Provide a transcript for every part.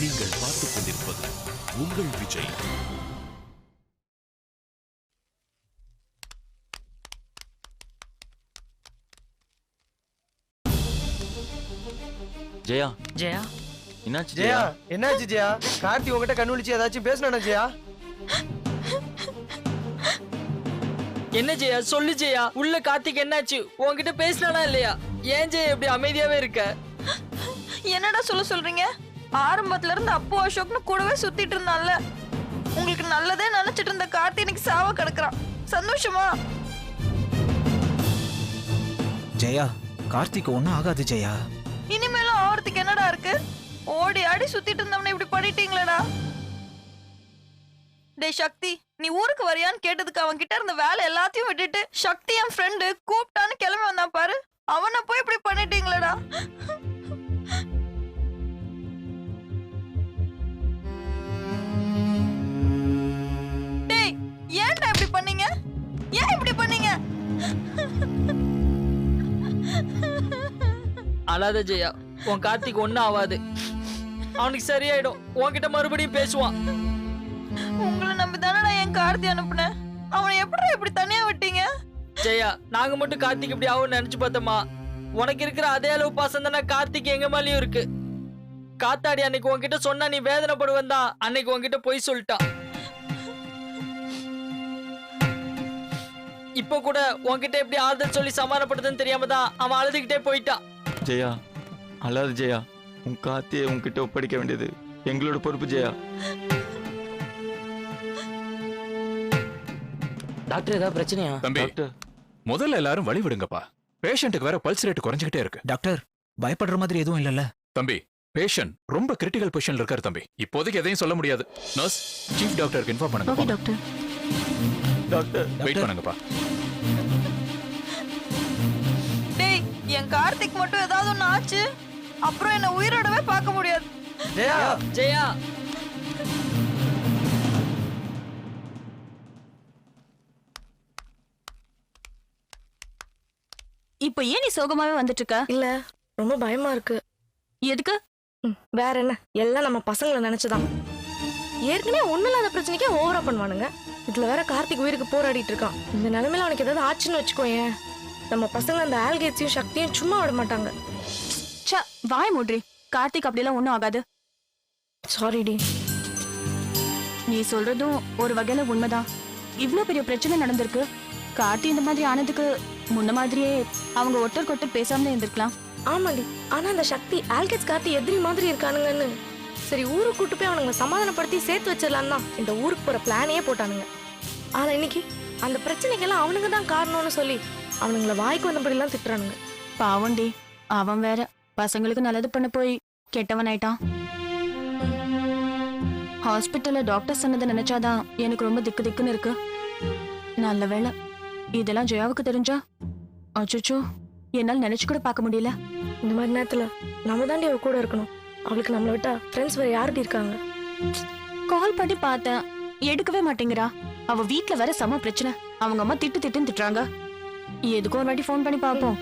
நீங்கள் பார்த்துக் கொண்டிருப்பது உங்கள் விஜய். ஜெயா ஜெயா என்னாச்சு? ஜெயா என்னாச்சு ஜெயா? கார்த்தி உங்ககிட்ட கண்ணுழிச்சு ஏதாச்சும் பேசினா ஜெயா? என்ன ஜெயா சொல்லு ஜெயா, உள்ள கார்த்திக் என்னாச்சு? உன்கிட்ட பேசினானா இல்லையா? ஏன் ஜெயா இப்படி அமைதியாவே இருக்க? என்னடா சொல்றீங்க? ஆரம்பத்துல இருந்து அப்பு அசோக்னு கூடவே சுத்திட்டு இருந்தான்ல, உங்களுக்கு நல்லதே நினைச்சிட்டு இருந்த கார்த்தி இன்னைக்கு சாவ கிடக்குறான். சந்தோஷமா? ஜெயா, கார்த்திக் ஒன்னும் ஆகாது ஜெயா. இனிமேலும் ஆவறதுக்கு என்னடா இருக்கு? ஓடி ஆடி சுத்திட்டு இருந்தவனை இப்படி பண்ணிட்டீங்களேடா. டேய் சக்தி, நீ ஊருக்கு வரியான்னு கேட்டதுக்கு அவன் கிட்ட இருந்த வேலை எல்லாத்தையும் விட்டுட்டு சக்தி என் ஃப்ரெண்டு கூப்பிட்டான்னு கிளம்பி வந்தான் பாரு, அவனை போய் இப்படி பண்ணிட்டீங்களேடா. டேய் ஏன்டா இப்படி பண்ணீங்க? ஏன் இப்படி பண்ணீங்க? அழாத ஜெயா, உன் கார்த்திக் ஒன்னும் ஆகாது. அவனுக்கு சரியாயிடும். உன்கிட்ட மறுபடியும் பேசுவான். உங்களை நம்பிதானடா என் கார்த்தி அனுப்புனேன். அவனை எப்படி இப்படி தனியா விட்டீங்க? ஜெயா, நாங்க மட்டும் கார்த்திக் இப்படி ஆகும்னு நினைச்சு பார்த்தோமா? உனக்கு இருக்கிற அதே அளவு பாசம் தானே கார்த்திக் எங்க மேலயும் இருக்கு. காத்தாடி அன்னைக்கு உன்கிட்ட சொன்னா நீ வேதனைப்படுவன் தான் அன்னைக்கு உன்கிட்ட போய் சொல்லிட்டான். இப்ப கூட உன்கிட்ட எப்படி ஆறுதல் சொல்லி சமாதானப்படுதுன்னு தெரியாம தான் அவன் அழுதுகிட்டே போயிட்டான். ஜெயா அழாது ஜெயா. உன் கார்த்தியை உன்கிட்ட ஒப்படைக்க வேண்டியது எங்களோட பொறுப்பு ஜெயா. டாக்டர் ஏதாவது பிரச்சனையா? தம்பி, டாக்டர் முதல்ல எல்லாரும் வழி விடுங்கப்பா. பேஷண்ட்டுக்கு வேற பல்ஸ் ரேட் குறைஞ்சிக்கிட்டே இருக்கு. டாக்டர், பயப்படுற மாதிரி எதுவும் இல்லல்ல? தம்பி, பேஷண்ட் ரொம்ப கிரிட்டிக்கல் பொசிஷன்ல இருக்காரு தம்பி. இப்போதைக்கு எதையும் சொல்ல முடியாது. நர்ஸ், சீஃப் டாக்டருக்கு இன்ஃபார்ம் பண்ணுங்க. டாக்டர். டாக்டர் வெயிட் பண்ணுங்கப்பா. டேய், என் கார்த்திக் மட்டும் ஏதாவது ஒண்ணு ஆச்சு அப்புறம் என்ன உயிரோடவே பார்க்க முடியாது. ஜெயா ஜெயா, இப்ப ஏன் நீ சோகமாவே வந்துட்டு இருக்க? இல்ல, ரொம்ப பயமா இருக்கு. எதுக்கு? வேற என்ன, எல்லாம் நம்ம பசங்களை நினைச்சுதான். ஏற்கனவே ஒண்ணு இல்லாத பிரச்சனைக்கே ஓவரா பண்ணுவானுங்க. இதுல வேற கார்த்திக் உயிருக்கு போராடிட்டு இருக்கான். இந்த நிலைமையில அவனுக்கு ஏதாவது ஆச்சுன்னு வச்சுக்கோயேன், நம்ம பசங்க அந்த ஆல்கேட்ஸையும் சக்தியும் சும்மா விட மாட்டாங்க. ச்ச, வாய் மூட்ரி. கார்த்திக் அப்படிலாம் ஒண்ணும் ஆகாது. சாரி டி. நீ சொல்றதும் ஒரு வகையில உண்மைதான். இவ்ளோ பெரிய பிரச்சனை நடந்திருக்கு. கார்த்தி இந்த மாதிரி ஆனதுக்கு முன்ன மாதிரியே அவங்க ஒருத்தருக்கு ஒருத்தர் பேசாமலே இருந்திருக்கலாம். ஆமாடி, ஆனா அந்த சக்தி ஆல்கேட்ஸ் கார்த்தி எதிரி மாதிரி இருக்கானுங்கன்னு சரி ஊருக்கு கூட்டு போய் அவனுங்களை சமாதானப்படுத்தி சேர்த்து வச்சிடலாம் தான் இந்த ஊருக்கு போற பிளானையே போட்டானுங்க. ஆனா இன்னைக்கு அந்த பிரச்சனைக்கெல்லாம் அவனுங்க தான் காரணம்னு சொல்லி அவனுங்களை வாய்க்கு வந்தபடியெல்லாம் திட்டுறானுங்க. பாவண்டி, அவன் வேற பசங்களுக்கு நல்லது பண்ண போய் கெட்டவன் ஆயிட்டான். ஹாஸ்பிட்டல்ல டாக்டர் சொன்னதை நினைச்சாதான் எனக்கு ரொம்ப திக்கு திக்குன்னு இருக்கு. நல்ல வேளை இதெல்லாம் ஜெயாவுக்கு தெரிஞ்சா அச்சோ என்னால் நினைச்சு கூட பார்க்க முடியல. இந்த மாதிரி நேரத்துல நம்ம தாண்டி அவ கூட இருக்கணும். அவளுக்கு நம்மளை விட்டா ஃப்ரெண்ட்ஸ் வேற யார்கிட்ட இருக்காங்க? கால் பண்ணி பார்த்தேன், எடுக்கவே மாட்டேங்கிறா. அவ வீட்ல வேற செம பிரச்சனை. அவங்க அம்மா திட்டு திட்டுன்னு திட்டுறாங்க. எதுக்கும் ஒரு வாட்டி ஃபோன் பண்ணி பார்ப்போம்.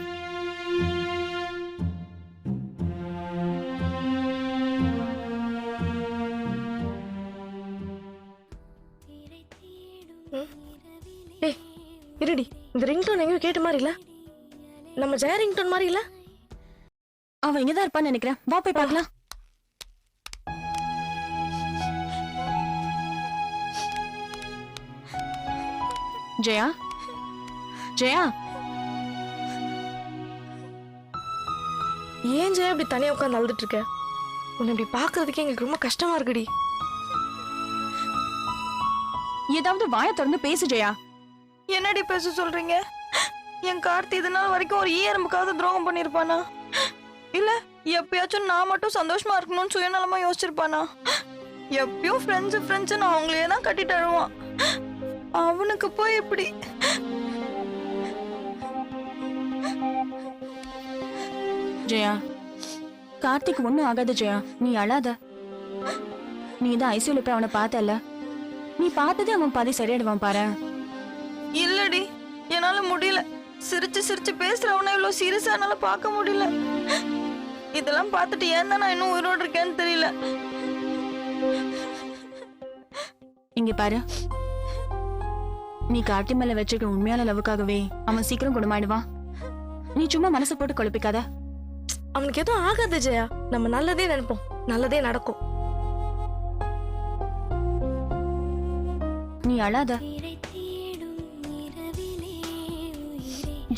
இருடி, இந்த ரிங்டோன் எங்கேயோ கேட்ட மாதிரி இல்ல? நம்ம ஜெயா ரிங்டோன் மாதிரி இல்ல? அவ இங்கதான் இருப்பான்னு நினைக்கிறேன். வா போய் பார்க்கலாம். ஜெயா, ஜெயா, ஏன் ஜெயா இப்படி தனியா உட்காந்து அழுதுட்டு இருக்க? உன்னை இப்படி பாக்குறதுக்கு எங்களுக்கு ரொம்ப கஷ்டமா இருக்குடி. ஏதாவது வாயை திறந்து பேசு ஜெயா. என்னடி பேச சொல்றீங்க? என் கார்த்தி இதனால வரைக்கும் ஒரு ஈரம்புக்காவது துரோகம் பண்ணிருப்பானா? இல்ல எப்பயாச்சும் நான் மட்டும் சந்தோஷமா இருக்கணும்னு சுயநலமா யோசிச்சிருப்பானா? எப்பயும் ஃப்ரெண்ட்ஸ் நான் அவங்களையே தான் கட்டிட்டு அழுவான். அவனுக்கு போய் இப்படி. ஜெயா, கார்த்திக் ஒண்ணும் ஆகாது ஜெயா, நீ அழாத. நீ தான் ஐசியூல போய் அவனை பார்த்தல, நீ பார்த்ததே அவன் பாதி சரியாடுவான் பாரு. இல்லடி, என்னால முடியல. சிரிச்சு சிரிச்சு பேசுறவன இவ்வளவு சீரியஸா என்னால பார்க்க முடியல. இதெல்லாம் பார்த்துட்டு ஏன் தான் நான் இன்னும் உயிரோடு இருக்கேன்னு தெரியல. இங்க பாரு, நீ கார்த்தி மேல வச்சிருக்க உண்மையான லவ்வுக்காகவே அவன் சீக்கிரம் குணமாயிடுவான். நீ சும்மா மனசை போட்டு குழப்பிக்காத. அவனுக்கு எதுவும் ஆகாது ஜெயா. நம்ம நல்லதே நினைப்போம், நல்லதே நடக்கும். நீ அழாத.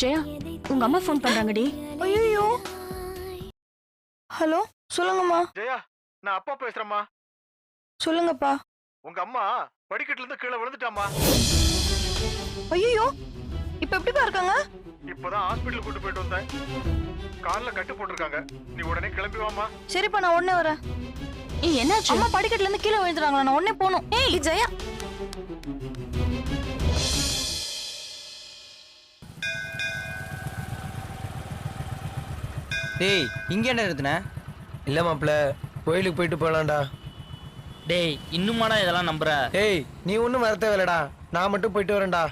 ஜெயா, உங்க அம்மா ஃபோன் பண்றாங்கடி. ஐயோ, ஹலோ, சொல்லுங்கம்மா. ஜெயா, நான் அப்பா பேசுறேம்மா. சொல்லுங்கப்பா. உங்க அம்மா படிக்கட்டுல இருந்து கீழே விழுந்துட்டாமா. ஐயோ, இப்ப எப்படிப்பா இருக்காங்க? இப்பதான் ஹாஸ்பிடல் கூட்டு போயிட்டு வந்தேன். கால்ல கட்டு போட்டிருக்காங்க. நீ உடனே கிளம்பி வாமா. சரிப்பா, நான் உடனே வரேன். ஏய், என்னாச்சு? அம்மா படிக்கட்டுல இருந்து கீழே விழுந்துறாங்களா? நான் உடனே போகணும். ஏய் ஜெயா, டேய், இங்க என்ன நிறுத்தின? இல்ல மாப்ள, கோயிலுக்கு போயிட்டு போலாம்டா. டேய், இன்னுமாடா இதெல்லாம் நம்புற? டேய், நீ ஒன்றும் வர தேவையில்லடா, நான் மட்டும் போயிட்டு வரேன்டா.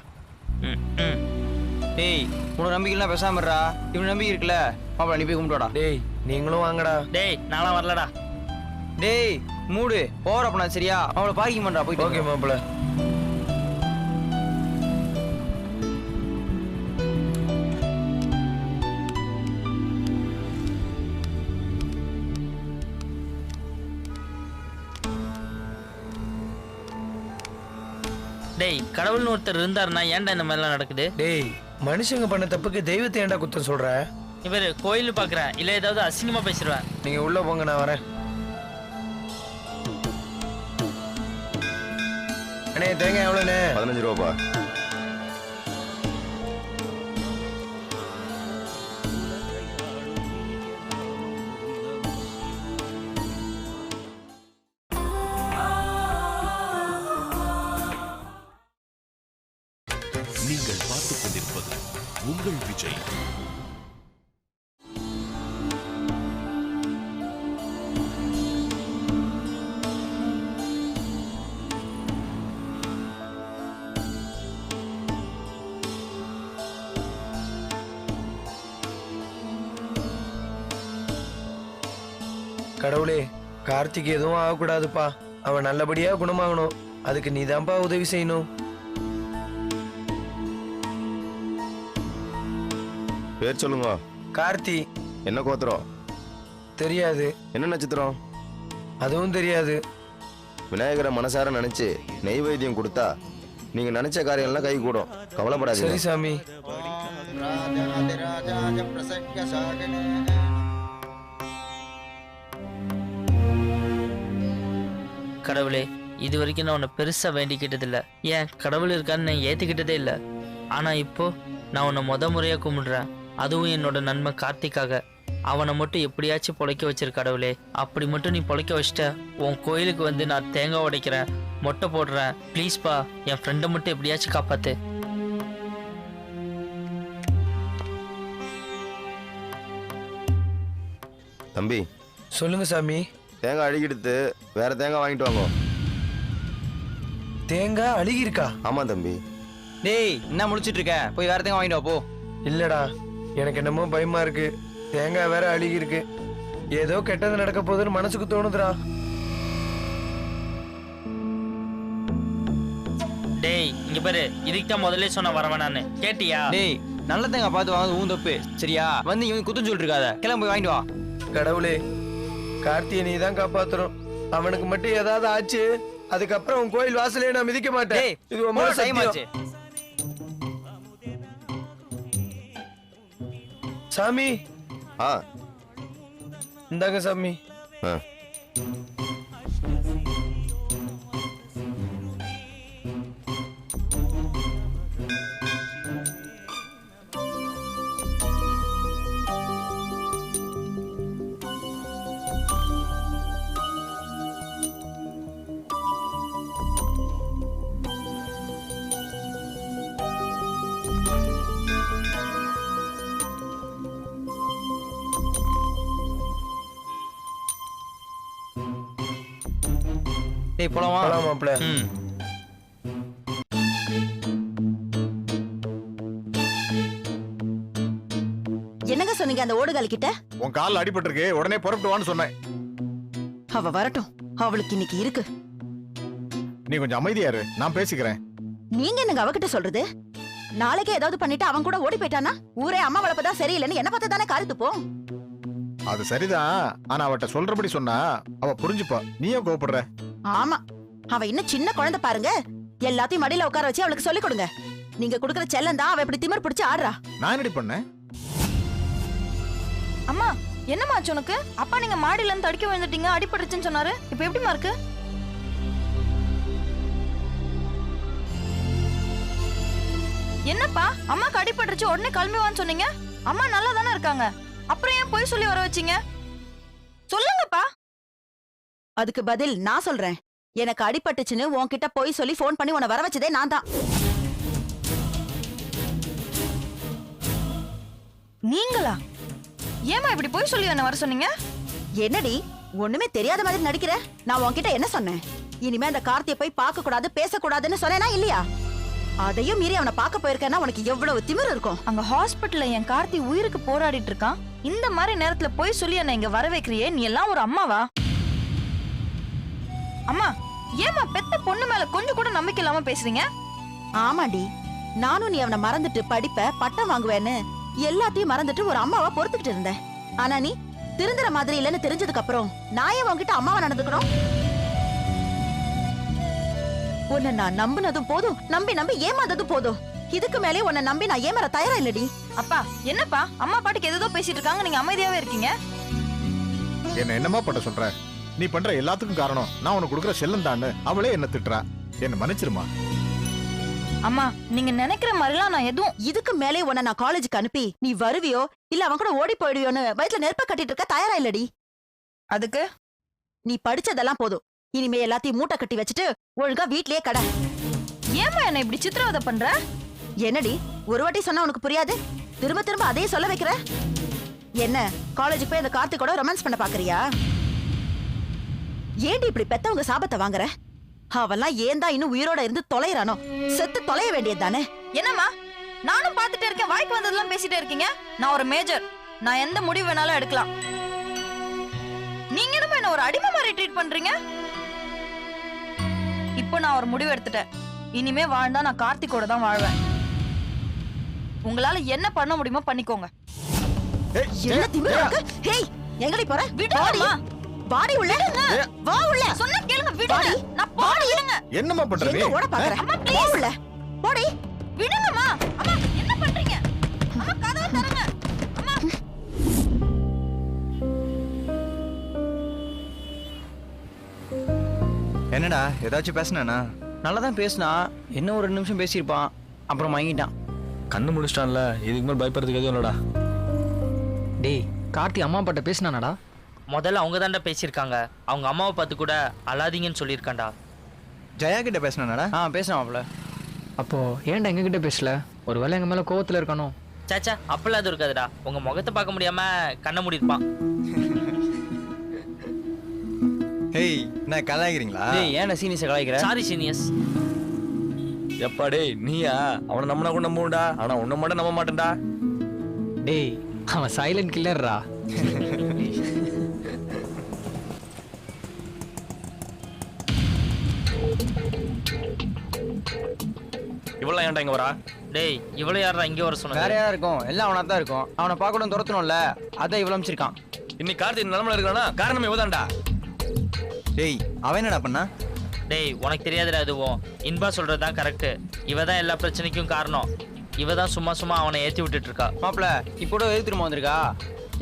டேய், உனக்கு நம்பிக்கைலாம் பேசாம இருடா. இவன் நம்பிக்கை இருக்குல்ல, மாப்பிள நீ போய் கும்பிட்டு வாடா. டேய், நீங்களும் வாங்கடா. டேய், நான்லாம் வரலடா. டேய் மூடு போறப்ப சரியா? அவளை பார்க்கிங் பண்றா போயிட்டு. ஓகே மாப்பிள. டேய், கடவுள்னு ஒருத்தர் இருந்தாருன்னா ஏன்டா இந்த மாதிரிலாம் நடக்குது? டேய், மனுஷங்க பண்ண தப்புக்கு தெய்வத்தை ஏன்டா குத்தம் சொல்ற? இவரு கோயில் பாக்குறேன், இல்ல ஏதாவது அசிங்கமா பேசிடுவேன். நீங்க உள்ள போங்க, நான் வரேன். அண்ணே, தேங்காய் எவ்வளோண்ணே? 15 ரூபாப்பா. நீங்கள் பார்த்துக் கொண்டிருப்பது உங்கள் விஜய். கடவுளே, கார்த்திக் எதுவும் ஆகக்கூடாதுப்பா. அவன் நல்லபடியா குணமாகணும். அதுக்கு நீதான்ப்பா உதவி செய்யணும். பேர் சொல்லுங்க. கார்த்தி. என்ன கோத்திரம்? தெரியாது. என்ன நட்சத்திரம்? அதுவும் தெரியாது. விநாயகரை மனசார நினைச்சு நெய்வேத்தியம் கொடுத்தா நீங்க நினைச்ச காரியம்லாம் கை கூடும். கவலைப்படாதீங்க. சரி சாமி. கடவுளே, இது வரைக்கும் நான் உன்னை பெருசா வேண்டிக்கிட்டது இல்ல. ஏன் கடவுள் இருக்கான்னு நான் ஏத்துக்கிட்டதே இல்ல. ஆனா இப்போ நான் உன்னை முறையா கும்பிடுறேன். அதுவும் என்னோட நன்மை கார்த்திக்காக. அவனை மட்டும் எப்படியாச்சும் பொழைக்க வச்சிரு கடவுளே. அப்படி மட்டும் நீ பொழைக்க வச்சிட்ட, உன் கோயிலுக்கு வந்து நான் தேங்காய் உடைக்கிறேன், மொட்டை போடுறேன். ப்ளீஸ்பா, என் ஃப்ரெண்டை மட்டும் எப்படியாச்சும் காப்பாத்து. தம்பி. சொல்லுங்க சாமி. தேங்காய் அழுகிடுத்து, வேற தேங்காய் வாங்கிட்டு வாங்க. தேங்காய் அழுகி இருக்கா? ஆமா தம்பி. டேய், என்ன முடிச்சிட்டு இருக்க? போய் வேற தேங்காய் வாங்கிட்டு வா போ. இல்லடா, எனக்கு என்னமோ பயமா இருக்கு. தேங்காய் வேற அழுகி இருக்கு. ஏதோ கெட்டது நடக்க போகுதுன்னு மனசுக்கு தோணுதுடா. டேய், இங்க பாரு, இதுக்கு தான் முதல்ல சொன்ன வரவேணான்னு கேட்டியா? டேய், நல்ல தேங்காய் பார்த்து வாங்க, ஊன் தப்பு சரியா? வந்து இவன் குத்தம் சொல்லிட்டு இருக்காத, கிளம்பி போய் வாங்கிட்டு வா. கடவுளே, கார்த்தியை நீ தான் காப்பாத்தணும். அவனுக்கு மட்டும் ஏதாவது ஆச்சு, அதுக்கப்புறம் உன் கோயில் வாசலே நான் மிதிக்க மாட்டேன். இது ரொம்ப டைம் ஆச்சு. சாமி. ஆ, இந்தாங்க சாமி. ஆ. டேய் போலாமா? போலாம் மாப்ள. என்னங்க சொன்னீங்க அந்த ஓடுகால் கிட்ட? உன் காலில் அடிபட்டிருக்கு, உடனே புறப்பட்டு வான்னு சொன்னேன். அவ வரட்டும். அவளுக்கு இன்னைக்கு இருக்கு. நீ கொஞ்சம் அமைதியா இரு, நான் பேசிக்கிறேன். நீங்க என்னங்க அவகிட்ட சொல்றது? நாளைக்கே ஏதாவது பண்ணிட்டு அவன் கூட ஓடி போயிட்டானா ஊரே அம்மா வளர்ப்பதான் சரியில்லைன்னு என்ன பார்த்து தானே காரி துப்போம். அது சரிதான், ஆனா அவட்ட சொல்றபடி சொன்னா அவ புரிஞ்சுப்பா. நீயே கோபப்படுற. ஆமா, அவ இன்னும் சின்ன குழந்தை பாருங்க. எல்லாத்தையும் மடியில உட்கார வச்சு அவளுக்கு சொல்லிக் கொடுங்க. நீங்க குடுக்கற செல்லம் தான் அவ இப்படி திமிர் பிடிச்சு ஆடுறா. நான் என்னடி பண்ணேன்? அம்மா என்னம்மா ஆச்சு உனக்கு? அப்பா நீங்க மாடியில இருந்து தடுக்கி விழுந்துட்டீங்க, அடிபட்டுச்சுன்னு சொன்னாரு. இப்ப எப்படிமா இருக்கு? என்னப்பா அம்மாக்கு அடிபட்டுருச்சு உடனே கிளம்பிவான்னு சொன்னீங்க. அம்மா நல்லா தானே இருக்காங்க, அப்புறம் ஏன் போய் சொல்லி வர வச்சீங்க? சொல்லுங்கப்பா. அதுக்கு பதில் நான் சொல்றேன். எனக்கு அடிபட்டுச்சுன்னு உன்கிட்ட போய் சொல்லி போன் பண்ணி உன்னை வர வச்சதே நான் தான். நீங்களா? ஏமா இப்படி போய் சொல்லி என்ன வர சொன்னீங்க? என்னடி ஒண்ணுமே தெரியாத மாதிரி நடிக்கிற? நான் உன்கிட்ட என்ன சொன்னேன்? இனிமே அந்த கார்த்தியை போய் பார்க்க கூடாது பேசக்கூடாதுன்னு சொன்னேனா இல்லையா? அதையும் மீறி அவனை பார்க்க போயிருக்கேன்னா உனக்கு எவ்வளவு திமிரு இருக்கும்? அங்க ஹாஸ்பிட்டல்ல என் கார்த்தி உயிருக்கு போராடிட்டு இருக்கான். இந்த மாதிரி நேரத்துல போய் சொல்லி என்ன இங்க வர வைக்கிறியே, நீ எல்லாம் ஒரு அம்மாவா? அம்மா ஏமா பெத்த பொண்ணு மேல கொஞ்சம் கூட நம்பிக்கை இல்லாம பேசுறீங்க? ஆமாண்டி, நானும் நீ அவனை மறந்துட்டு படிப்ப பட்டம் வாங்குவேன்னு எல்லாத்தையும் மறந்துட்டு ஒரு அம்மாவா பொறுத்துக்கிட்டு இருந்தேன். ஆனா நீ திருந்துற மாதிரி இல்லைன்னு தெரிஞ்சதுக்கு அப்புறம் நான் ஏன் உன்கிட்ட அம்மாவா நடந்துக்கணும்? உன்னை நான் நம்பினதும் போதும், நம்பி நம்பி ஏமாந்ததும் போதும். இதுக்கு மேலே உன்னை நம்பி நான் ஏமாற தயாரா இல்லடி. அப்பா என்னப்பா அம்மா பாட்டுக்கு ஏதோ பேசிட்டு இருக்காங்க, நீங்க அமைதியாவே இருக்கீங்க. என்ன என்னமா பண்ண சொல்ற? நீ பண்ற எல்லாத்துக்கும் காரணம் நான் உனக்கு கொடுக்குற செல்லம் தான்னு அவளே என்ன திட்டுறா. என்ன மன்னிச்சிருமா. அம்மா நீங்க நினைக்கிற மாதிரிலாம் நான் எதுவும். இதுக்கு மேலே உன்னை நான் காலேஜுக்கு அனுப்பி நீ வருவியோ இல்ல அவன் கூட ஓடி போயிடுவியோன்னு வயிற்றுல நெருப்ப கட்டிட்டு இருக்க தயாரா இல்லடி. அதுக்கு நீ படிச்சதெல்லாம் போதும். இனிமே எல்லாத்தையும் மூட்டை கட்டி வச்சுட்டு ஒழுங்கா வீட்லயே கடை. ஏமா என்ன இப்படி சித்திரவதை பண்ற? என்னடி ஒரு வாட்டி சொன்னா உனக்கு புரியாது? திரும்ப திரும்ப அதே சொல்ல வைக்கிற. என்ன காலேஜுக்கு போய் அந்த கார்த்திகோட ரொமான்ஸ் பண்ண பாக்குறியா? ஏண்டி இப்படி பெத்தவங்க சாபத்தை வாங்குற? அவெல்லாம் ஏந்தா இன்னும் உயிரோட இருந்து தொலைறானோ? செத்து தொலைய வேண்டியது தானே. என்னம்மா நானும் பாத்துட்டே இருக்கேன், வாய்க்கு வந்ததெல்லாம் பேசிட்டே இருக்கீங்க. நான் ஒரு மேஜர், நான் எந்த முடிவு வேணாலும் எடுக்கலாம். நீங்க என்ன ஒரு அடிமை மாதிரி ட்ரீட் பண்றீங்க? இப்போ நான் ஒரு முடிவு எடுத்துட்டேன். இனிமே வாழ்ந்தா நான் கார்த்திகோட தான் வாழ்வேன். உங்களால என்ன பண்ண முடியுமோ பண்ணிக்கோங்க. என்ன திமிரு உனக்கு? ஹேய் எங்கடி போற? விடுங்கம்மா. பாடி உள்ள வா உள்ள. சொன்னா கேளுங்க, விடுங்க. நான் பாடி விடுங்க. என்னம்மா பண்ற நீ? என்ன ஓட பாக்குற? அம்மா வா ப்ளீஸ் உள்ள. போடி. விடுங்கம்மா. அம்மா என்ன பண்றீங்க? அம்மா கதவை தரங்க. அம்மா என்னடா ஏதாச்சும் பேசினானா? நல்லா தான் பேசினா, என்ன ஒரு 2 நிமிஷம் பேசியிருப்பான், அப்புறம் வாங்கிட்டான். கண்ணு முடிச்சிட்டான்ல, இதுக்கு மேல் பயப்படுறதுக்கு எதுவும் இல்லடா. டேய் கார்த்தி அம்மா அப்பாட்ட பேசினானடா? முதல்ல அவங்க தாண்டா பேசியிருக்காங்க. அவங்க அம்மாவை பார்த்து கூட அழாதீங்கன்னு சொல்லியிருக்காண்டா. ஜெயா கிட்ட பேசினானடா? பேசினாப்ல. அப்போ ஏன்டா எங்ககிட்ட பேசல? ஒருவேளை எங்க மேல கோவத்துல இருக்கானோ? சாச்சா அப்பெல்லாம் அது இருக்காதுடா. உங்க முகத்தை பார்க்க முடியாம கண்ணை மூடிருப்பான். ஹேய் நான் கலாய்க்கிறீங்களா? டேய் ஏன்டா சீனியஸை கலாய்க்கிற? Sorry genius. எப்பா டேய் நீயா? அவனை நம்பினா கூட நம்புண்டா, ஆனா உன்னை மட்டும் நம்ப மாட்டேன்டா. டேய் அவன் சைலண்ட் கில்லர்ரா. இவெல்லாம் ஏன்டா இங்க வரா? டேய் இவ்வளவு யாரா இங்க வர சொன்னது? வேற யாரா இருக்கும்? எல்லாம் அவனா தான் இருக்கும். அவனை பார்க்கணும் துரத்தணும்ல, அதான் இவ்வளவு அமைச்சிருக்கான். இன்னைக்கு கார்த்தி நிலமல இருக்கானா காரணம் இவதான்டா. டேய் அவன் என்னடா பண்ணா? டேய் உனக்கு தெரியாதுடா எதுவும். இன்பா சொல்றதுதான் கரெக்ட். இவ தான் எல்லா பிரச்சனைக்கும் காரணம். இவ தான் சும்மா சும்மா அவனை ஏத்தி விட்டுட்டு இருக்கா. மாப்பிள இப்போ கூட எது திரும்ப வந்திருக்கா?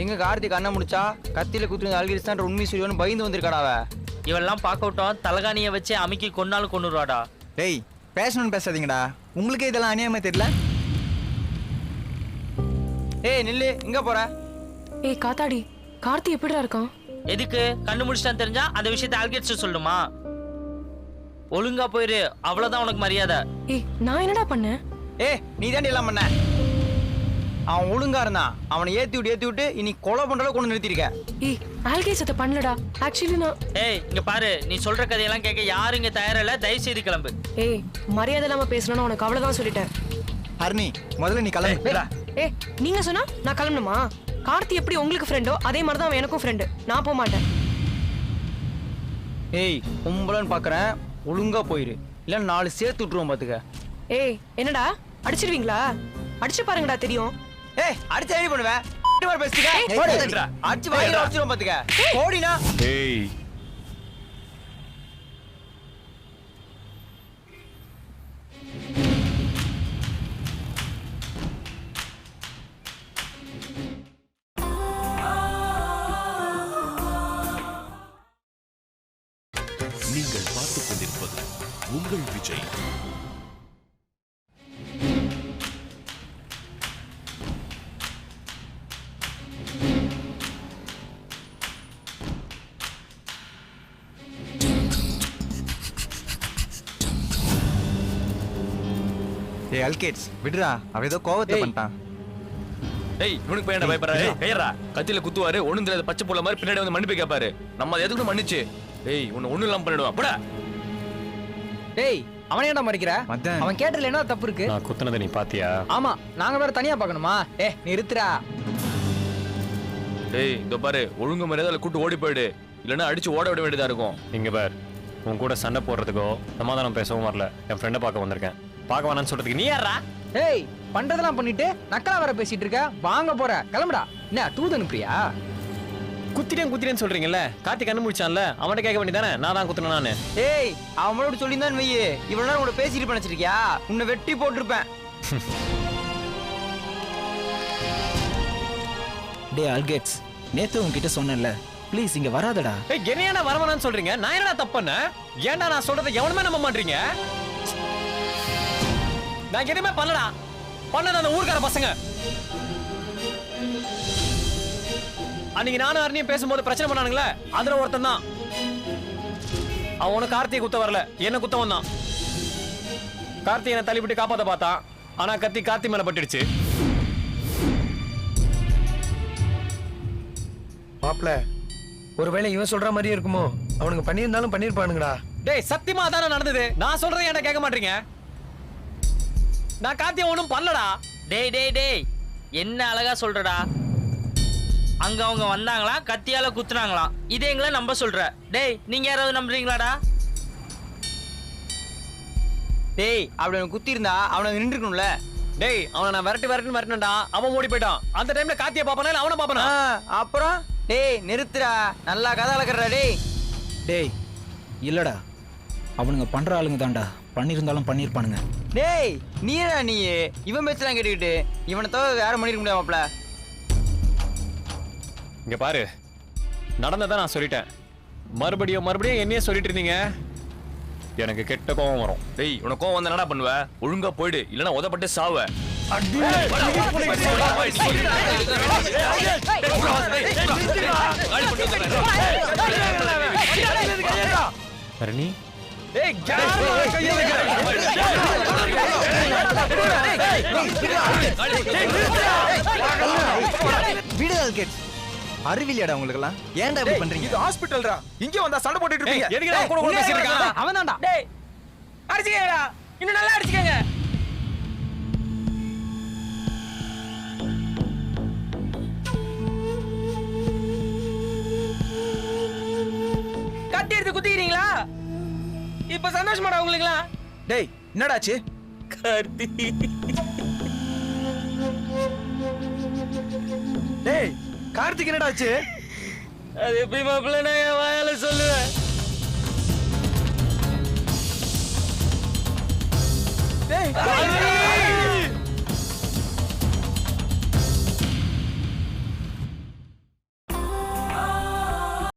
எங்க கார்த்தி கண்ணை முடிச்சா கத்தியில குத்துறது அல்கிரிஸ்தான் உண்மை சொல்லுவான்னு பயந்து வந்திருக்காடா அவ. இவெல்லாம் பார்க்கட்டும் தலகாணியை வச்சு அமுக்கி கொன்னாலும் கொன்னுருவாடா. டேய் பேசணும்னு பேசாதீங்கடா, உங்களுக்கே இதெல்லாம் அநியாயமா தெரியல. ஏய் நில்லு, எங்க போற? ஏய் காத்தாடி, கார்த்தி எப்படிடா இருக்கான்? எதுக்கு? கண்ணு முடிச்சிட்டான்னு தெரிஞ்சா அந்த விஷயத்தை ஆல்கேட்ஸ் சொல்லுமா? ஒழுங்கா போயிரு, அவ்வளவுதான் உனக்கு மரியாதை. ஏய் நான் என்னடா பண்ணேன்? ஏய் நீ தாண்டி எல்லாம் பண்ண. அவன் ஒழுங்கா இருந்தான், அவனை ஏத்தி விட்டு இன்னைக்கு கொலை பண்ற அளவுக்கு கொண்டு நிறுத்திருக்க. ஏய் ஆல்கேஸ் அதை பண்ணலடா. ஆக்சுவலி நான் ஏய் இங்க பாரு, நீ சொல்ற கதையெல்லாம் கேட்க யாரும் இங்க தயாரா இல்ல. தயவு செய்து கிளம்பு. ஏய் மரியாதை இல்லாம பேசணும்னு உனக்கு அவ்வளவுதான் சொல்லிட்டேன். ஹர்னி முதல்ல நீ கிளம்பு. ஏய் நீங்க சொன்னா நான் கிளம்பணுமா? கார்த்தி எப்படி உங்களுக்கு ஃப்ரெண்டோ அதே மாதிரி தான் அவன் எனக்கும் ஃப்ரெண்டு. நான் போக மாட்டேன். ஏய் கும்பலன்னு பாக்குறேன், ஒழுங்கா போயிரு, இல்ல 4 சேர்த்து விட்டுருவோம் பாத்துக்க. ஏய் என்னடா அடிச்சிருவீங்களா? அடிச்சு பாருங்கடா தெரியும். ஏய் அடிச்சு என்ன பண்ணுவேன்? பேசிக்க அடிச்சு வாயில அடிச்சிரும் பாத்துக்க. ஓடினா ஏய் நீங்கள் பார்த்துக் கொண்டிருப்பது உங்கள் விஜய். ஏய் அல்கேட்ஸ் விடுடா, அவ ஏதோ கோவத்தை பண்ணிட்டான். ஏய் இவனுக்கு போய் என்ன பயப்படுற? ஏய் கையறா, கத்தியில குத்துவாரு, ஒண்ணும் தெரியாத பச்சை புள்ள மாதிரி பின்னாடி வந்து மன்னிப்பு கேட்பாரு. நம்ம அதை எதுக்கு மன்னிச்சு? ஏய் உன்னை ஒண்ணும் இல்லாம பண்ணிடுவான் போடா. டேய் அவனே என்ன மறிக்கிற? அவன் கேட்டதுல என்ன தப்பு இருக்கு? நான் குத்துனதை நீ பாத்தியா? ஆமா, நாங்க வேற தனியா பார்க்கணுமா? நிறுத்துடா. டேய் இதோ பாரு, ஒழுங்கு மரியாதை கூட்டு ஓடி போயிடு, இல்லைன்னா அடிச்சு ஓட விட வேண்டியதா இருக்கும். இங்க பார், உன் கூட சண்டை போடுறதுக்கோ சமாதானம் பேசவும் வரல. என் ஃப்ரெண்டை பார்க்க வந்திருக்கேன். பார்க்க வேணான்னு சொல்றதுக்கு நீ யாரா? ஏய் பண்றதெல்லாம் பண்ணிட்டு நக்கலா வர பேசிட்டு இருக்க. வாங்க போற, கிளம்புடா. என்ன தூது அனுப்புறியா? குத்திட்டேன்னு சொல்றீங்கல்ல, கார்த்திக் கண்ணு முடிச்சான்ல, அவன்கிட்ட கேட்க வேண்டியதானே? நான் தான் குத்துனேன் நானு. ஏய் அவனோட சொல்லியிருந்தான் வையே, இவ்வளவு நேரம் கூட பேசிட்டு நினைச்சிருக்கியா? உன்னை வெட்டி போட்டிருப்பேன். டே அல்கேட்ஸ், நேத்து உன்கிட்ட சொன்னேன்ல, ப்ளீஸ் இங்க வராதடா. ஏய் என்னையா வரவேணான்னு சொல்றீங்க? நான் என்னடா தப்பு பண்ணேன்? ஏன்டா நான் சொல்றதை எவனுமே நம்ப மாட்டீங்க? நான் எதுவுமே பண்ணலடா. பண்ணது அந்த ஊர்க்கார பசங்க. அன்னைக்கு நானும் அருணியும் பேசும்போது பிரச்சனை பண்ணானுங்களே, அதுல ஒருத்தன் தான். அவனு கார்த்திகை குத்த வரல, என்ன குத்த வந்தான். கார்த்திகை என்ன தள்ளிவிட்டு காப்பாத்த பார்த்தான், ஆனா கத்தி கார்த்தி மேல பட்டுடுச்சு. மாப்ள, ஒருவேளை இவன் சொல்ற மாதிரியே இருக்குமோ? அவனுக்கு பண்ணியிருந்தாலும் பண்ணிருப்பானுங்கடா. டேய் சத்தியமா அதானே நடந்தது. நான் சொல்றதை என்ன கேட்க மாட்டீங்க? நான் கார்த்திகை ஒண்ணும் பண்ணலடா. டேய் டேய் டேய், என்ன அழகா சொல்றடா. அங்க அவங்க வந்தாங்களா, கத்தியால குத்துனாங்களா, இதே எங்களை நம்ப சொல்ற. டேய் நீங்க யாராவது நம்புறீங்களாடா? டேய் அப்படி அவன் குத்தி இருந்தா அவனை நின்றுக்கணும்ல. டேய் அவனை நான் விரட்டுனடா, அவன் ஓடி போயிட்டான். அந்த டைம்ல கார்த்தியை பாப்பனா இல்ல அவனை பாப்பனா? அப்புறம் டேய் நிறுத்துடா, நல்லா கதை அளக்குறா. டேய் டேய் இல்லடா, அவனுங்க பண்ற ஆளுங்க தான்டா, பண்ணியிருந்தாலும் பண்ணியிருப்பானுங்க. டேய் நீடா நீ இவன் பேச்செல்லாம் கேட்டுக்கிட்டு இவனை தவிர வேற பண்ணிருக்க முடியாமப்ல. இங்க பாரு, நடந்ததை நான் சொல்லிட்டேன். மறுபடியும் என்னையே சொல்லிட்டு இருந்தீங்க, எனக்கு கெட்ட கோவம் வரும். டேய் உனக்கு கோவம் வந்தா என்னடா பண்ணுவ? ஒழுங்கா போயிடு, இல்லைன்னா உதப்பட்டு சாவ. அருணி வீடு அல்கேட்ஸ், அறிவிலியாடா உங்களுக்கு எல்லாம்? ஏன்டா இப்படி பண்றீங்க? இது ஹாஸ்பிடல்ரா, இங்க வந்தா சண்டை போட்டுட்டு இருப்பீங்க. எதுக்கு நான் கூட பேசிட்டு இருக்கான்? அவன் தான்டா. டேய் அடிச்சுக்கடா, இன்னும் நல்லா அடிச்சுக்கங்க. கத்தி எடுத்து குத்திக்கிறீங்களா? இப்ப சந்தோஷமாடா உங்களுக்குலாம்? டேய் என்னடாச்சு? கார்த்தி டேய் கார்த்திக் என்னடாச்சு? அது எப்படி மாப்பிள்ள நான் என் வாயால சொல்லுவேன்? டேய்